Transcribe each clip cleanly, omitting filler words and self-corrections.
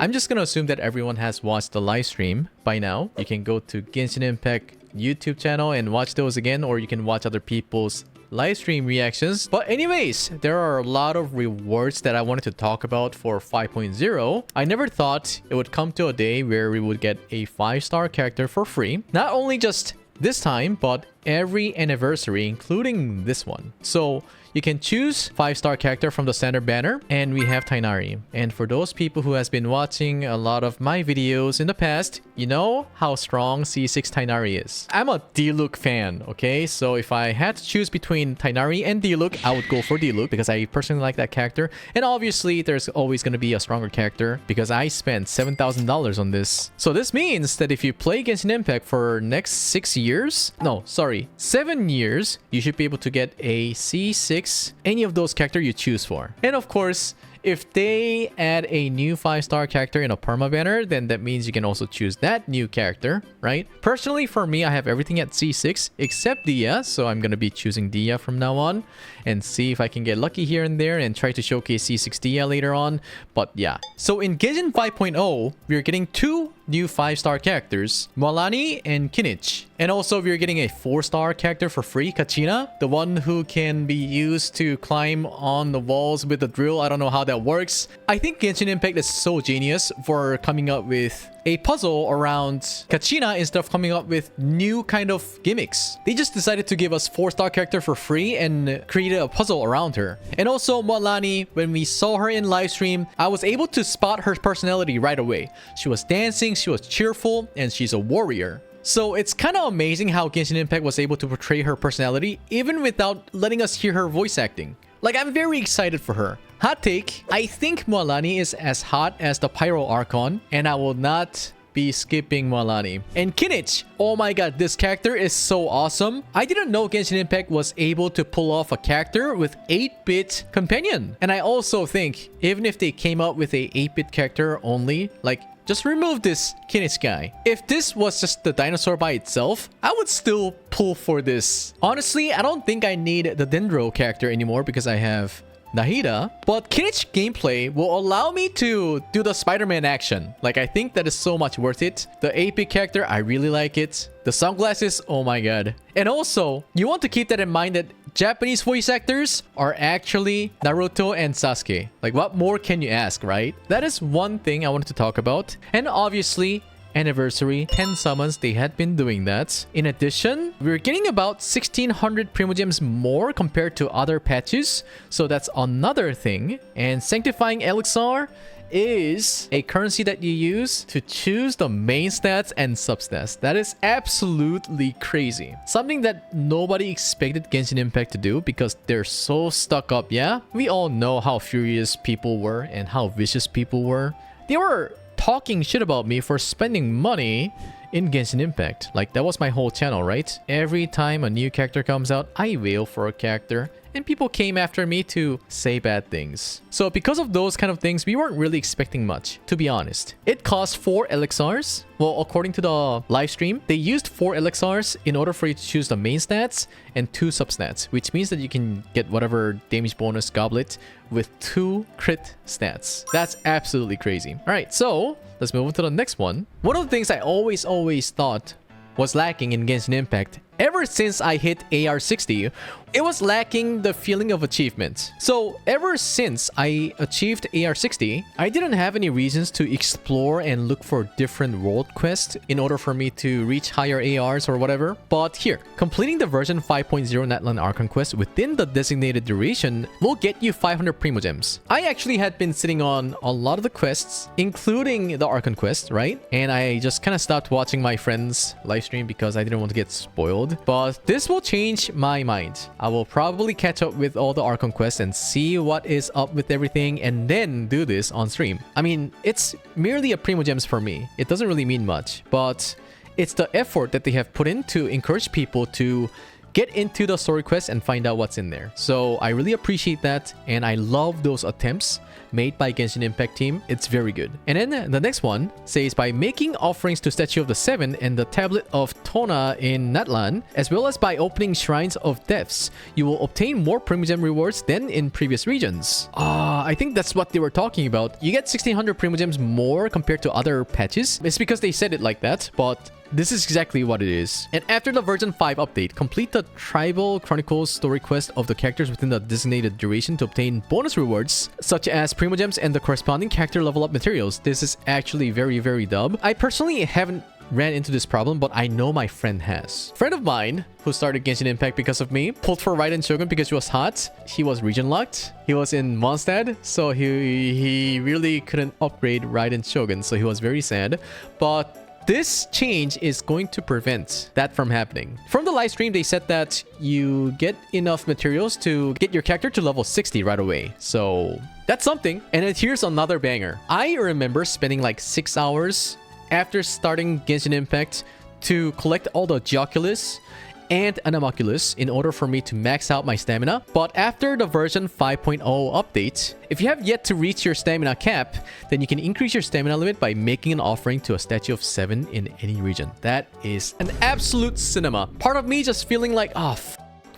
I'm just gonna assume that everyone has watched the live stream by now. You can go to Genshin Impact YouTube channel and watch those again, or you can watch other people's live stream reactions. But anyways, there are a lot of rewards that I wanted to talk about for 5.0. I never thought it would come to a day where we would get a 5-star character for free. Not only just this time, but every anniversary, including this one. So you can choose 5-star character from the standard banner, and we have Tighnari. And for those people who has been watching a lot of my videos in the past, you know how strong C6 Tighnari is. I'm a Diluc fan, okay? So if I had to choose between Tighnari and Diluc, I would go for Diluc because I personally like that character. And obviously, there's always going to be a stronger character because I spent $7,000 on this. So this means that if you play Genshin Impact for next 6 years, no, sorry, 7 years, you should be able to get a C6 any of those character you choose for. And of course, if they add a new 5-star character in a perma banner, then that means you can also choose that new character, right? Personally, for me, I have everything at C6 except Dia, so I'm gonna be choosing Dia from now on and see if I can get lucky here and there and try to showcase C6 Dia later on. But yeah, so in Genshin 5.0, we're getting 2 new 5-star characters, Mualani and Kinich. And also, we're getting a 4-star character for free, Kachina, the one who can be used to climb on the walls with the drill. I don't know how that works. I think Genshin Impact is so genius for coming up with a puzzle around Kachina instead of coming up with new kind of gimmicks. They just decided to give us 4-star character for free and created a puzzle around her. And also Mualani, when we saw her in live stream, I was able to spot her personality right away. She was dancing, she was cheerful, and she's a warrior. So it's kind of amazing how Genshin Impact was able to portray her personality even without letting us hear her voice acting. Like, I'm very excited for her. Hot take, I think Mualani is as hot as the Pyro Archon, and I will not be skipping Mualani. And Kinich, oh my god, this character is so awesome. I didn't know Genshin Impact was able to pull off a character with 8-bit companion. And I also think, even if they came up with a 8-bit character only, like, just remove this Kinich guy. If this was just the dinosaur by itself, I would still pull for this. Honestly, I don't think I need the Dendro character anymore because I have Nahida, but Kinich gameplay will allow me to do the Spider-Man action. Like, I think that is so much worth it. The 8-bit character, I really like it. The sunglasses, oh my god. And also, you want to keep that in mind that Japanese voice actors are actually Naruto and Sasuke. Like, what more can you ask, right? That is one thing I wanted to talk about. And obviously, anniversary 10 summons, they had been doing that. In addition, we're getting about 1600 primogems more compared to other patches, so that's another thing. And sanctifying elixir is a currency that you use to choose the main stats and substats. That is absolutely crazy. Something that nobody expected Genshin Impact to do because they're so stuck up. Yeah, we all know how furious people were and how vicious people were. They were talking shit about me for spending money in Genshin Impact. Like, that was my whole channel, right? Every time a new character comes out, I wail for a character, and people came after me to say bad things. So because of those kind of things, we weren't really expecting much, to be honest. It cost 4 elixirs. Well, according to the live stream, they used 4 elixirs in order for you to choose the main stats and 2 substats, which means that you can get whatever damage bonus goblet with 2 crit stats. That's absolutely crazy. All right, so let's move on to the next one. One of the things I always thought was lacking in Genshin Impact ever since I hit AR60, it was lacking the feeling of achievement. So ever since I achieved AR60, I didn't have any reasons to explore and look for different world quests in order for me to reach higher ARs or whatever. But here, completing the version 5.0 Natlan Archon quest within the designated duration will get you 500 primogems. I actually had been sitting on a lot of the quests, including the Archon quest, right? And I just kind of stopped watching my friends' live stream because I didn't want to get spoiled. But this will change my mind. I will probably catch up with all the Archon quests and see what is up with everything and then do this on stream. I mean, it's merely a primogems for me. It doesn't really mean much, but it's the effort that they have put in to encourage people to get into the story quest and find out what's in there. So I really appreciate that, and I love those attempts made by Genshin Impact team. It's very good. And then the next one says, by making offerings to Statue of the Seven and the Tablet of Tona in Natlan, as well as by opening Shrines of Depths, you will obtain more Primogem rewards than in previous regions. I think that's what they were talking about. You get 1600 Primogems more compared to other patches. It's because they said it like that, but this is exactly what it is. And after the version 5 update, complete the Tribal Chronicles story quest of the characters within the designated duration to obtain bonus rewards, such as Primogems and the corresponding character level up materials. This is actually very, very dub. I personally haven't ran into this problem, but I know my friend has. Friend of mine who started Genshin Impact because of me pulled for Raiden Shogun because he was hot. He was region locked. He was in Mondstadt, so he really couldn't upgrade Raiden Shogun, so he was very sad. But this change is going to prevent that from happening. From the live stream, they said that you get enough materials to get your character to level 60 right away. So that's something. And then here's another banger. I remember spending like 6 hours after starting Genshin Impact to collect all the Geoculus and Animalculus in order for me to max out my stamina. But after the version 5.0 update, if you have yet to reach your stamina cap, then you can increase your stamina limit by making an offering to a Statue of Seven in any region. That is an absolute cinema. Part of me just feeling like, oh,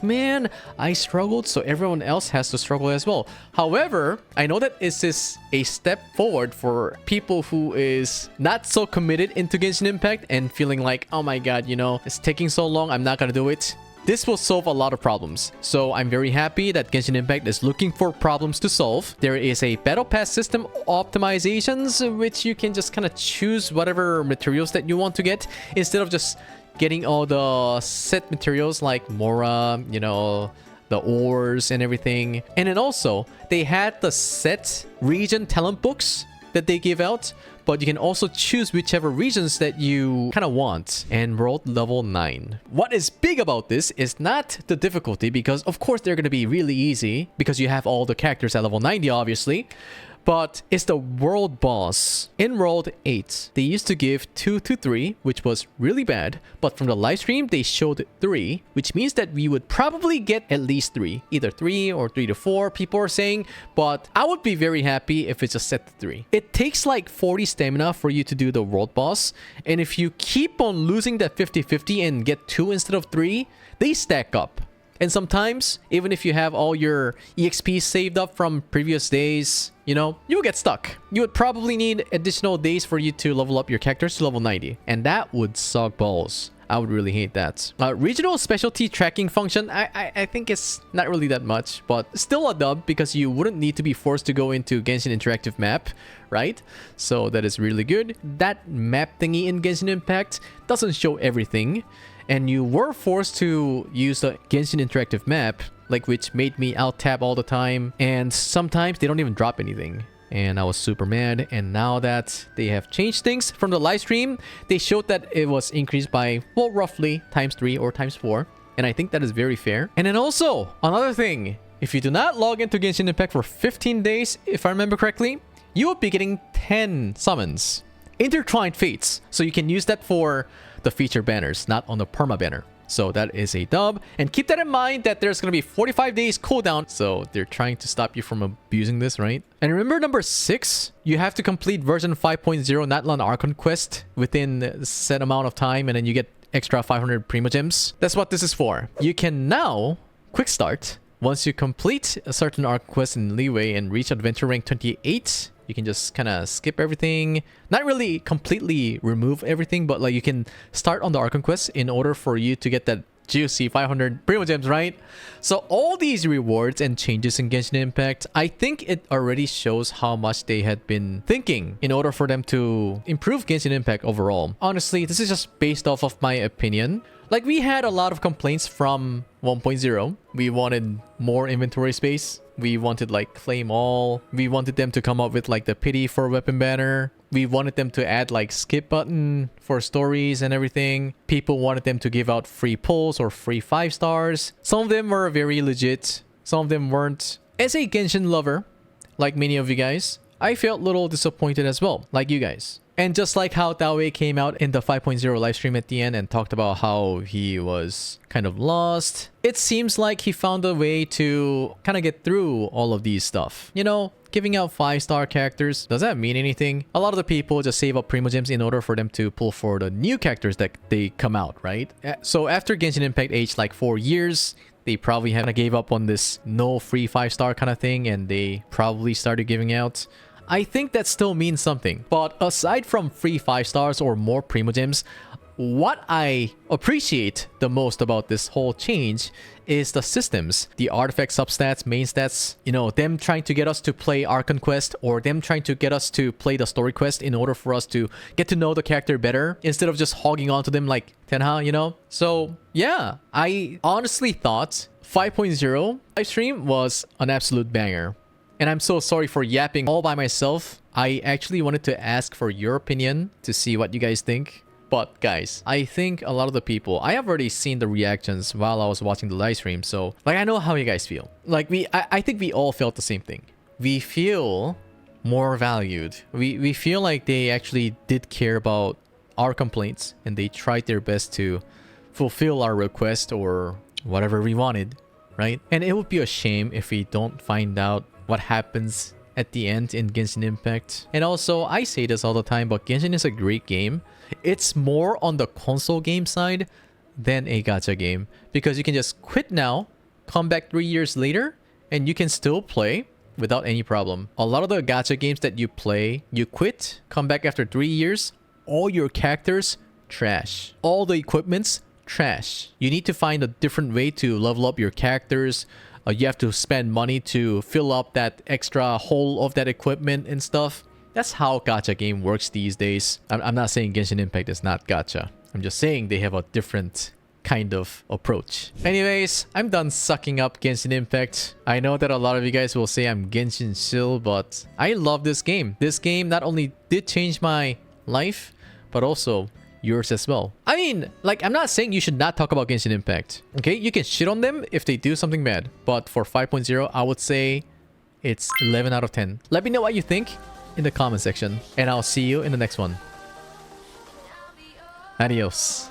man, I struggled, so everyone else has to struggle as well. However, I know that this is a step forward for people who is not so committed into Genshin Impact and feeling like, oh my god, you know, it's taking so long, I'm not gonna do it. This will solve a lot of problems. So I'm very happy that Genshin Impact is looking for problems to solve. There is a battle pass system optimizations, which you can just kind of choose whatever materials that you want to get instead of just getting all the set materials like Mora, you know, the ores and everything. And then also, they had the set region talent books that they give out, but you can also choose whichever regions that you kind of want. And we're at level 9. What is big about this is not the difficulty, because of course they're going to be really easy because you have all the characters at level 90, obviously. But it's the world boss. In World 8, they used to give 2 to 3, which was really bad. But from the live stream, they showed 3, which means that we would probably get at least 3. Either 3 or 3 to 4, people are saying. But I would be very happy if it's just set to 3. It takes like 40 stamina for you to do the world boss. And if you keep on losing that 50-50 and get 2 instead of 3, they stack up. And sometimes, even if you have all your EXP saved up from previous days, you know, you'll get stuck. You would probably need additional days for you to level up your characters to level 90. And that would suck balls. I would really hate that. Regional specialty tracking function, I think it's not really that much, but still a dub because you wouldn't need to be forced to go into Genshin Interactive Map, right? So that is really good. That map thingy in Genshin Impact doesn't show everything. And you were forced to use the Genshin Interactive Map, like, which made me out-tab all the time. And sometimes they don't even drop anything. And I was super mad. And now that they have changed things from the live stream, they showed that it was increased by, well, roughly ×3 or ×4. And I think that is very fair. And then also, another thing. If you do not log into Genshin Impact for 15 days, if I remember correctly, you will be getting 10 summons. Intertwined Fates. So you can use that for the feature banners, not on the perma banner. So that is a dub. And keep that in mind that there's going to be 45 days cooldown. So they're trying to stop you from abusing this, right? And remember number 6? You have to complete version 5.0 Natlan Archon quest within a set amount of time. And then you get extra 500 Primogems. That's what this is for. You can now quick start. Once you complete a certain Archon quest in Leeway and reach adventure rank 28, you can just kind of skip everything. Not really completely remove everything, but like you can start on the Archon quest in order for you to get that juicy 500 Primogems, right? So all these rewards and changes in Genshin Impact, I think it already shows how much they had been thinking in order for them to improve Genshin Impact overall. Honestly, this is just based off of my opinion. Like, we had a lot of complaints from 1.0. We wanted more inventory space. We wanted like claim all. We wanted them to come up with like the pity for weapon banner. We wanted them to add like skip button for stories and everything. People wanted them to give out free pulls or free 5 stars. Some of them were very legit. Some of them weren't. As a Genshin lover, like many of you guys, I felt a little disappointed as well, like you guys. And just like how Daowei came out in the 5.0 live stream at the end and talked about how he was kind of lost, it seems like he found a way to kind of get through all of these stuff. You know, giving out 5-star characters, does that mean anything? A lot of the people just save up Primogems in order for them to pull for the new characters that they come out, right? So after Genshin Impact aged like 4 years, they probably kind of gave up on this no free 5-star kind of thing, and they probably started giving out. I think that still means something. But aside from free 5-stars or more Primogems, what I appreciate the most about this whole change is the systems. The artifact substats, main stats, you know, them trying to get us to play Archon Quest or them trying to get us to play the story quest in order for us to get to know the character better instead of just hogging onto them like Tenha, you know? So yeah, I honestly thought 5.0 live stream was an absolute banger. And I'm so sorry for yapping all by myself. I actually wanted to ask for your opinion to see what you guys think. But guys, I think a lot of the people, I have already seen the reactions while I was watching the live stream. So like, I know how you guys feel. Like I think we all felt the same thing. We feel more valued. We feel like they actually did care about our complaints and they tried their best to fulfill our request or whatever we wanted, right? And it would be a shame if we don't find out what happens at the end in Genshin Impact. And also, I say this all the time, but Genshin is a great game. It's more on the console game side than a gacha game because you can just quit now, come back 3 years later, and you can still play without any problem. A lot of the gacha games that you play, you quit, come back after 3 years, all your characters, trash. All the equipments, trash. You need to find a different way to level up your characters. You have to spend money to fill up that extra hole of that equipment and stuff. That's how gacha game works these days. I'm not saying Genshin Impact is not gacha. I'm just saying they have a different kind of approach. Anyways, I'm done sucking up Genshin Impact. I know that a lot of you guys will say I'm Genshin shill, but I love this game. This game not only did change my life, but also yours as well. I mean, like, I'm not saying you should not talk about Genshin Impact. Okay, you can shit on them if they do something bad. But for 5.0, I would say it's 11 out of 10. Let me know what you think in the comment section. And I'll see you in the next one. Adios.